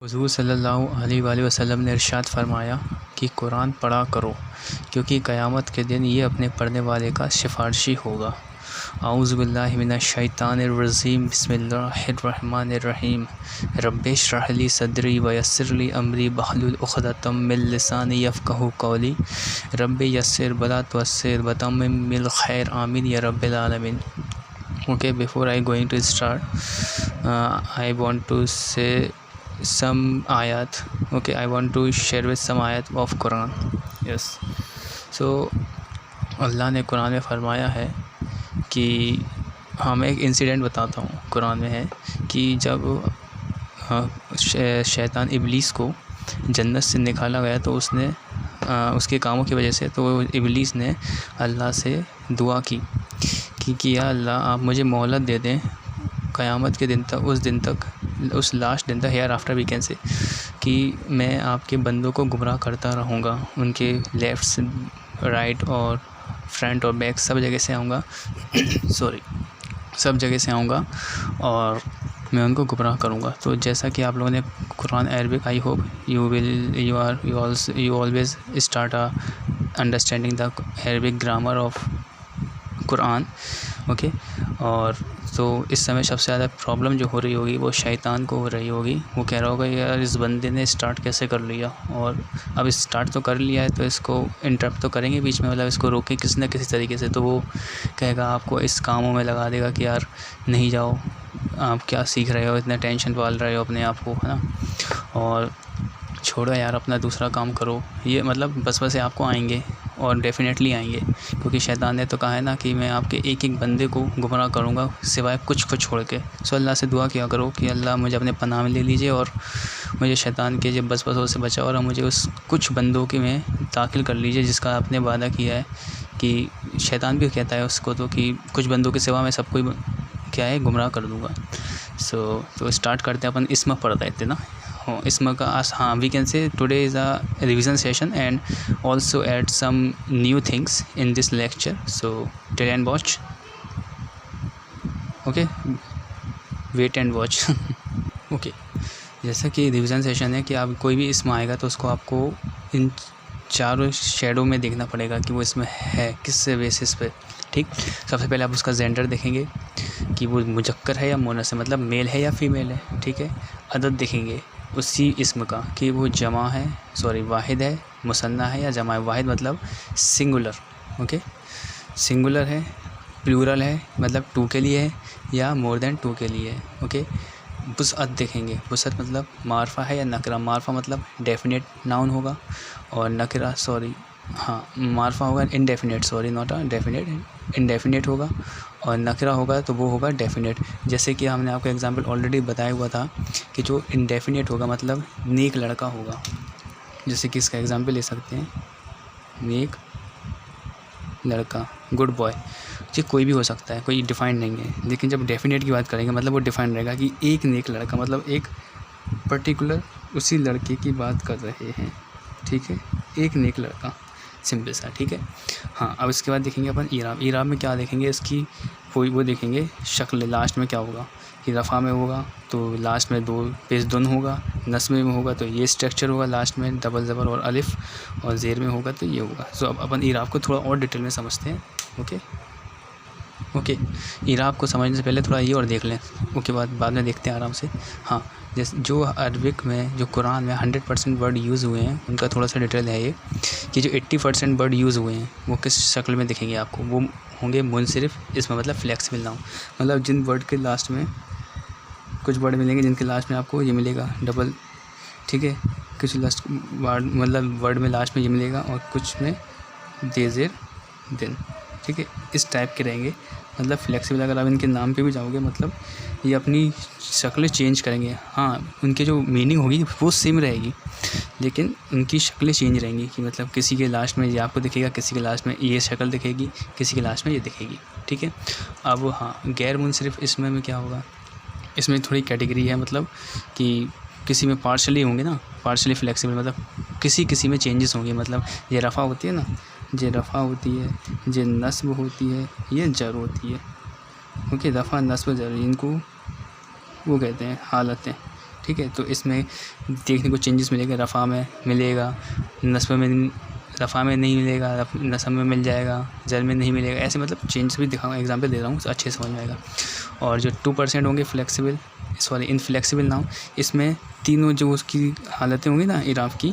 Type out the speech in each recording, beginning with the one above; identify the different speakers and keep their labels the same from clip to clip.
Speaker 1: हुज़ूर सल्लल्लाहु अलैहि वसल्लम ने इरशाद फरमाया कि कुरान पढ़ा करो, क्योंकि क़यामत के दिन ये अपने पढ़ने वाले का सिफारशी होगा। आऊज़ु बिल्लाहि मिनश शैतानिर रजीम, बिस्मिल्लाहिर्रहमानिर्रहीम। रब्बि इश्रह ली सदरी व यस्सिर ली अमरी वहलुल उक़दतम मिन लिसानी यफ़क़हू क़ौली। रब्बि यस्सिर वला तुअस्सिर व तम्मिम बिल खैर, आमीन या रब्बिल आलमीन। Okay, before I going to start, I want to say some ayat. Okay, I want to share with some ayat of Quran. Yes. So अल्लाह ने कुरान में फ़रमाया है कि मैं एक इंसिडेंट बताता हूँ। कुरान में है कि जब शैतान इब्लीस को जन्नत से निकाला गया तो उसने उसके कामों की वजह से तो इब्लीस ने अल्लाह से दुआ की कि या अल्लाह आप मुझे मोहलत दे दें क़यामत के दिन तक, उस दिन तक, उस लास्ट दिन तक, हेयर आफ्टर वी कैन से, कि मैं आपके बंदों को गुमराह करता रहूँगा। उनके लेफ़्ट से राइट और फ्रंट और बैक सब जगह से आऊँगा सॉरी सब जगह से आऊँगा और मैं उनको गुमराह करूँगा। तो जैसा कि आप लोगों ने Quran Arabic, I hope you always start understanding the Arabic grammar of Quran. Okay, और तो इस समय सबसे ज़्यादा प्रॉब्लम जो हो रही होगी वो शैतान को हो रही होगी। वो कह रहा होगा यार इस बंदे ने स्टार्ट कैसे कर लिया, और अब स्टार्ट तो कर लिया है तो इसको इंटरप्ट तो करेंगे बीच में, मतलब इसको रोके किसी न किसी तरीके से। तो वो कहेगा, आपको इस कामों में लगा देगा कि यार नहीं जाओ, आप क्या सीख रहे हो, इतना टेंशन पाल रहे हो अपने आप को, है ना, और छोड़ो यार, अपना दूसरा काम करो। ये मतलब बस आपको आएंगे और डेफिनेटली आएंगे, क्योंकि शैतान ने तो कहा है ना कि मैं आपके एक एक बंदे को गुमराह करूँगा सिवाय कुछ को छोड़ के। सो अल्लाह से दुआ किया करो कि अल्लाह मुझे अपने पनाह में ले लीजिए और मुझे शैतान के जब बसवसों से बचाओ, और मुझे उस कुछ बंदों के में दाखिल कर लीजिए जिसका आपने वादा किया है। कि शैतान भी कहता है उसको तो कि कुछ बंदों के सिवा मैं सबको क्या है गुमराह कर दूँगा। तो स्टार्ट करते हैं अपन। इसमें पढ़ रहे थे ना, इसमें का हाँ, we can say today is a revision session and also add some new things in this lecture, so tell and watch. Okay, wait and watch. Okay, जैसा कि रिवीजन सेशन है कि आप कोई भी इसमें आएगा तो उसको आपको इन चारों शेडो में देखना पड़ेगा कि वो इसमें है किस बेसिस पे। ठीक, सबसे पहले आप उसका जेंडर देखेंगे कि वो मुजक्कर है या मोनस है, मतलब मेल है या फीमेल है। ठीक है, अदद देखेंगे उसी इसम का कि वो जमा है, सॉरी वाहिद है, मुसन्ना है या जमा है। वाहिद मतलब सिंगुलर, ओके, सिंगुलर है, प्लूरल है मतलब टू के लिए है या मोर देन टू के लिए है। ओके, बुसअत देखेंगे, बुसअत मतलब मारफा है या नकरा। मारफा मतलब डेफिनेट नाउन होगा और नकरा मारफा होगा indefinite, sorry not a definite, indefinite होगा, और नकरा होगा तो वो होगा डेफिनेट। जैसे कि हमने आपको एग्जांपल ऑलरेडी बताया हुआ था कि जो इनडेफिनेट होगा मतलब नेक लड़का होगा। जैसे कि इसका एग्जांपल ले सकते हैं, नेक लड़का, गुड बॉय। ये कोई भी हो सकता है, कोई डिफाइंड नहीं है, लेकिन जब डेफिनेट की बात करेंगे मतलब वो डिफाइंड रहेगा कि एक नेक लड़का, मतलब एक पर्टिकुलर उसी लड़के की बात कर रहे हैं। ठीक है, एक नेक लड़का, सिंपल सा। ठीक है, हाँ, अब इसके बाद देखेंगे अपन ईराब। ईराब में क्या देखेंगे, इसकी वो देखेंगे शक्ल। लास्ट में क्या होगा कि रफ़ा में होगा तो लास्ट में दो पेश दुन होगा, नस्मे में होगा तो ये स्ट्रक्चर होगा, लास्ट में डबल ज़बर और अलिफ, और ज़ेर में होगा तो ये होगा। सो अब अपन ईराब को थोड़ा और डिटेल में समझते हैं। ओके, ईराब को समझने से पहले थोड़ा ये और देख लें, उसके बाद में देखते हैं आराम से। हाँ, जैसे जो अरबिक में, जो कुरान में 100% वर्ड यूज़ हुए हैं उनका थोड़ा सा डिटेल है ये, कि जो 80% वर्ड यूज़ हुए हैं वो किस शक्ल में दिखेंगे आपको। वो होंगे मुनसरिफ, इसमें मतलब फ्लेक्सिबल नाउन, मतलब जिन वर्ड के लास्ट में कुछ वर्ड मिलेंगे जिनके लास्ट में आपको ये मिलेगा डबल। ठीक है, कुछ लास्ट वर्ड मतलब वर्ड में लास्ट में ये मिलेगा और कुछ में देज़ेर दिन। ठीक है, इस टाइप के रहेंगे, मतलब फ्लेक्सिबल। अगर आप इनके नाम पे भी जाओगे मतलब ये अपनी शक्लें चेंज करेंगे। हाँ, उनकी जो मीनिंग होगी वो सेम रहेगी, लेकिन उनकी शक्लें चेंज रहेंगी कि मतलब किसी के लास्ट में ये आपको दिखेगा, किसी के लास्ट में ये शक्ल दिखेगी, किसी के लास्ट में ये दिखेगी। ठीक है, अब हाँ, गैर मुनसरिफ इसमें क्या होगा, इसमें थोड़ी कैटेगरी है, मतलब कि किसी में पार्शली होंगे ना, पार्शली फ्लेक्सिबल, मतलब किसी में चेंजेस होंगे। मतलब ये रफ़ा होती है ना, ये रफ़ा होती है, ये नस्ब होती है, ये जर होती है। ओके, रफ़ा, नस्ब, जर, इनको वो कहते हैं हालतें। ठीक है। तो इसमें देखने को चेंजेस मिलेगा, रफ़ा में मिलेगा, नस्ब में, रफ़ा में नहीं मिलेगा, नस्ब में मिल जाएगा, जर में नहीं मिलेगा, ऐसे मतलब चेंजेस भी दिखाऊंगा, एग्जांपल दे रहा हूँ, अच्छे समझ में आएगा। और जो 2% होंगे फ्लेक्सिबल, सॉरी इनफ्लेक्सिबल नाउन, इसमें तीनों जो उसकी हालतें होंगी ना इराफ़ की,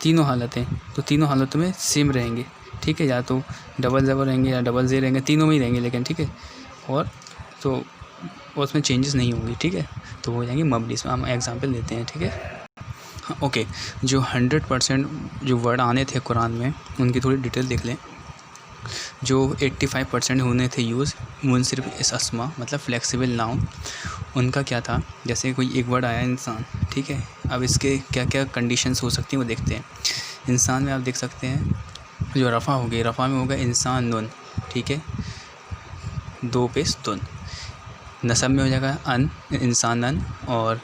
Speaker 1: तीनों हालतें, तो तीनों हालतों में सेम रहेंगे, ठीक है। या तो डबल ज़बर रहेंगे या डबल जे रहेंगे, तीनों में ही रहेंगे लेकिन, ठीक है। और तो उसमें चेंजेस नहीं होंगी, ठीक है। तो वो हो जाएंगे मबनी। इसमें हम एग्जांपल देते हैं, ठीक है। हाँ ओके, जो 100% जो वर्ड आने थे कुरान में उनकी थोड़ी डिटेल देख लें। जो 85% होने थे यूज़ मुनसरिफ इस अस्मा मतलब फ्लेक्सिबल नाउन, उनका क्या था, जैसे कोई एक वर्ड आया इंसान, ठीक है। अब इसके क्या क्या कंडीशंस हो सकती हैं वो देखते हैं। इंसान में आप देख सकते हैं जो रफ़ा हो गई, रफ़ा में होगा इंसान नुन, ठीक है, 2 पेश दुन। नसब में हो जाएगा अन, इंसान अन, और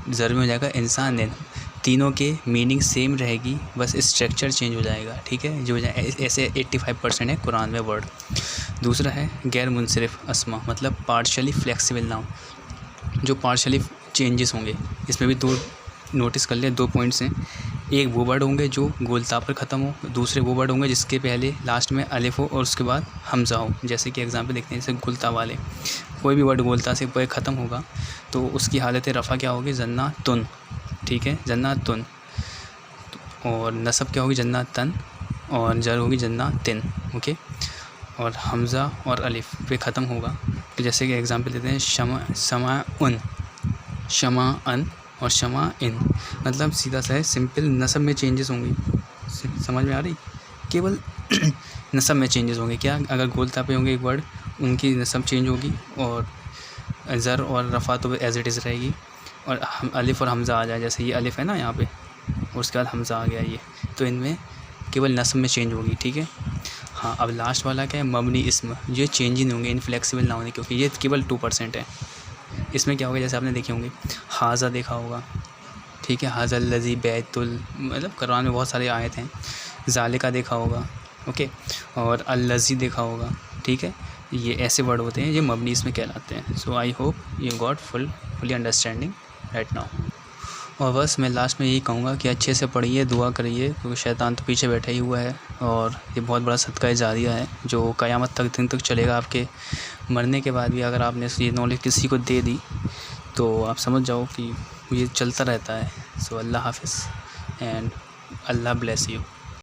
Speaker 1: ज़र में हो जाएगा इंसान निन। तीनों के मीनिंग सेम रहेगी, बस स्ट्रक्चर चेंज हो जाएगा, ठीक है। जो ऐसे 85% है कुरान में वर्ड। दूसरा है गैर मुनसरिफ अस्मा मतलब पार्शली फ्लेक्सिबल नाउन, जो पार्शली चेंजेस होंगे। इसमें भी 2 नोटिस कर लिया, 2 पॉइंट्स हैं। एक वो वर्ड होंगे जो गोलता पर ख़त्म हो, दूसरे वो वर्ड होंगे जिसके पहले लास्ट में अलिफ हो और उसके बाद हमज़ा हो। जैसे कि एग्जांपल देखते हैं, जैसे गुलता वाले, कोई भी वर्ड गोलता से पर ख़त्म होगा तो उसकी हालत रफ़ा क्या होगी, जन्ना तुन, ठीक है, जन्ना तुन। और नसब क्या होगी, जन्ना तन, और जर होगी जन्ना तिन, ओके। और हमज़ा और अलिफ पे ख़त्म होगा। तो जैसे कि एग्जांपल देते हैं, शमा उन, शमा अन और शमा इन, मतलब सीधा सा है, सिंपल। नसब में चेंजेस होंगी, समझ में आ रही, केवल नसब में चेंजेस होंगे। क्या, अगर गोलता पे होंगे एक वर्ड, उनकी नसब चेंज होगी, और ज़र और रफ़ा तो एज़ इट इज़ रहेगी, और अलिफ और हमज़ा आ जाए, जैसे ये अलिफ है ना यहाँ पे, और उसके बाद हमज़ा आ गया ये, तो इनमें केवल नस्ब में चेंज होगी, ठीक है। हाँ, अब लास्ट वाला क्या है, मबनी इस्म, ये चेंज ही नहीं होंगे, इनफ्लेक्सिबल ना होंगे, क्योंकि ये केवल 2% है। इसमें क्या होगा, जैसे आपने देखे होंगे हाज़ा देखा होगा, ठीक है, हाज़ल लज़ी बैतुल, मतलब कुरान में बहुत सारे आयत हैं। ज़ालिका देखा होगा, ओके, और अल्लज़ी देखा होगा, ठीक है। ये ऐसे वर्ड होते हैं, ये मबनी इसमें कहलाते हैं। So I hope you got fully understanding right now. और बस मैं लास्ट में यही कहूँगा कि अच्छे से पढ़िए, दुआ करिए, क्योंकि शैतान तो पीछे बैठा ही हुआ है, और ये बहुत बड़ा सदका जारिया है जो क़यामत तक दिन तक चलेगा। आपके मरने के बाद भी अगर आपने ये नॉलेज किसी को दे दी तो आप समझ जाओ कि ये चलता रहता है। सो अल्लाह हाफ़िज़ एंड अल्लाह ब्लेस यू।